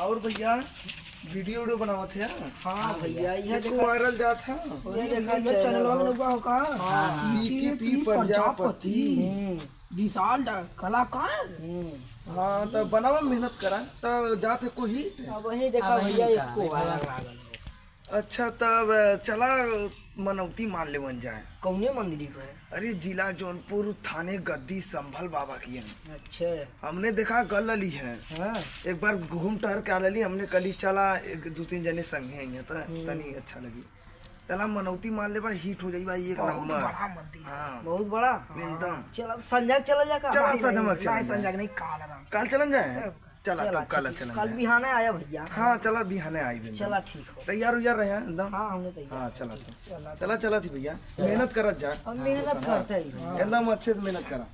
और भैया वीडियो बनावा थे। हाँ भैया यह देखो वायरल जा था। ये चैनल में लोग का पीकेपी प्रजापति विशाल कलाकार। हाँ तो बनावा मेहनत करा तो जाते को हिट। वही देखा भैया इसको वायरल लागल। अच्छा तब चला मनौती मान ले बन जाए। कौने मंदिर है? अरे जिला जौनपुर थाने गद्दी संभल बाबा की है। अच्छा हमने देखा गल ली है। हाँ। एक बार घूम टहर के आ ली हमने कली चला एक दो तीन जने संगे हैं तो तनी अच्छा लगी। चला मनौती मान ले भाई हिट हो जाई भाई एक नंबर। बड़ा मंदिर। हाँ बहुत बड़ा एकदम। चला संजय चला जा का। चला सजमक चला संजय नहीं काल आराम। कल चलन जाए। चला तब कल चलन कल बिहाने आया भैया। हाँ चला बिहाने आई भी। चला ठीक हो। तैयार उयार रहे एकदम। हाँ हमने तैयार। हाँ चला चला चला थी भैया मेहनत करत जा। अब मेहनत करते ही एकदम अच्छे से मेहनत करा।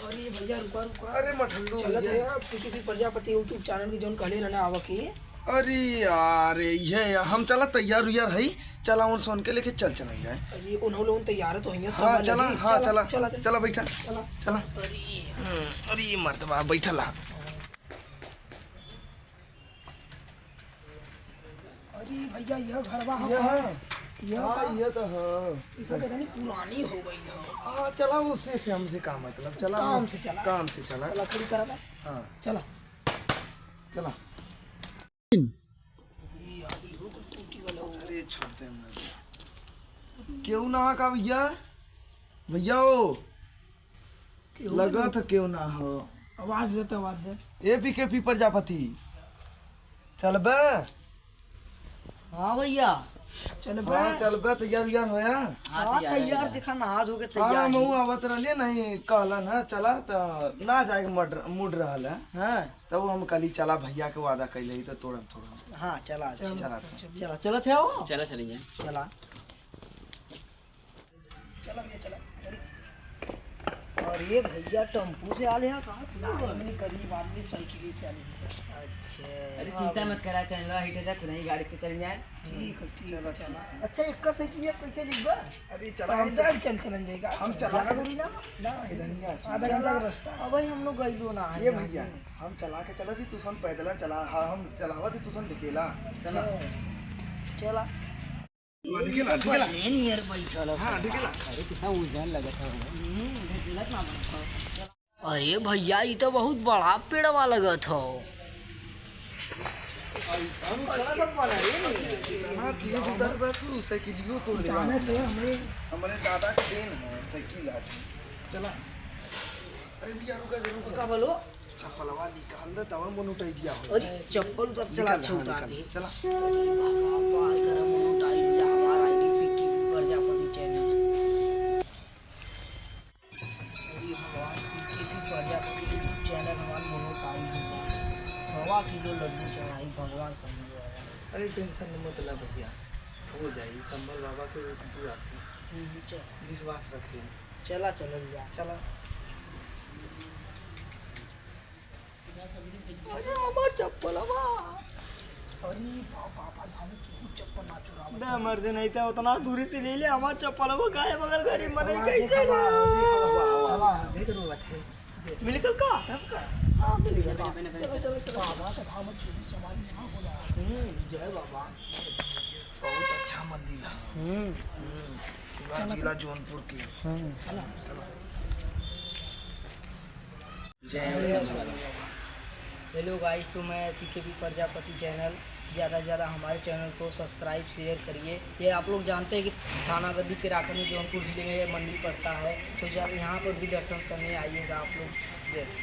अरे भैया रुका रुका। अरे मठल्लू चलत है पीकेपी प्रजापति यूट्यूब चैनल की जोन कहले रहने आवा की। अरे यार ये हम चला तैयार उयार है चला उन सोन के लेके चल चलन जाए। अरे उन्हों लोग तैयार है तो हियां सब हाँ चला हाँ चला चला चला बैठा चला। चला। अरे मर्तबा बैठला। अरे भैया यह घरवा ये तो है। इसका कहते नहीं पुरानी हो गई है। हाँ चला उससे से हमसे का मतलब चला काम से चला। काम से चला। चला खड़ी करा था। हाँ चला चला। अरे छोड़ते हैं क्यों ना का भैया भैया हो लगा था क्यों ना हो। आवाज देते आवाज दे। ए पीकेपी प्रजापति चल बे। हाँ भैया चल बे। हाँ चल बे तैयार उयार होया। हाँ तैयार दिखा नहा धो के हाँ तैयार। मऊ आवत रहलिए नहीं कहलन है चला तो ना जाए मूड रहल है। हाँ तब हम कली चला भैया के वादा कैले तो तोड़म थोड़ा। हाँ चला चला चला चला थे आओ। चला चलेंगे। चला चला भैया चला। अरे भैया टेम्पू से आले हैं कहाँ? हमने करीब आदमी साइकिल से आले हैं। अच्छा अरे चिंता मत करा चल हिट है खुद ही गाड़ी से चल जाए। ठीक है चला। अच्छा एक का साइकिल कैसे लिखबा? अरे पैदल चल चलन जाएगा। हम चला दूरी ना आधा घंटा का रास्ता। अब भाई हम लोग गइलो ना ये भैया हम चला के चला थी तुसन पैदल चला। हाँ हम चलावा थी तुसन दिखेला चला चला दिखेला दिखेला। नहीं यार बैठल। हाँ दिखेला। अरे कितना उलझन लगा था अरे भैया ये तो बहुत बड़ा पेड़वा लगत हो। हाँ किए उधर बा तू साइकिलियो तोड़ दे। हमारे दादा के देन है साइकिल आज। चला अरे भैया रुका जरूर का बोलो चप्पलवा निकाल दे तब मन उठाई दिया हो। अरे चप्पल तो चला अच्छा उतार दे। चला पार कर मन उठाई दिया हमारा आईडी पीकेपी प्रजापति चैनल। अरे भगवान पीकेपी प्रजापति चैनल हमारा मन उठाई दिया 1.25 किलो लड्डू चढ़ाई भगवान समझ। अरे टेंशन मत ला भैया हो जाए संभल बाबा के तू आसे विश्वास रखे। चला चल जा चला। अरे हमार चप्पल हवा। अरे पापा धाम की चप्पल ना चुरा दे मर दे नहीं था उतना दूरी से ले ले हमार चप्पल हवा गाय बगल गरीब मरे कैसे हवा देख रो बात है मिलकर का तब का। हां मिलकर चलो चलो चलो बाबा का धाम चोरी सामान यहां बोला। जय बाबा बहुत अच्छा मंदिर है। जिला जौनपुर की। चला जय। हेलो गाइस तो मैं पीकेपी प्रजापति चैनल ज़्यादा से ज़्यादा हमारे चैनल को सब्सक्राइब शेयर करिए। ये आप लोग जानते हैं कि थाना गद्दी के राकन में जौनपुर ज़िले में ये मंदिर पड़ता है तो जब यहाँ पर भी दर्शन करने आइएगा आप लोग। जैसे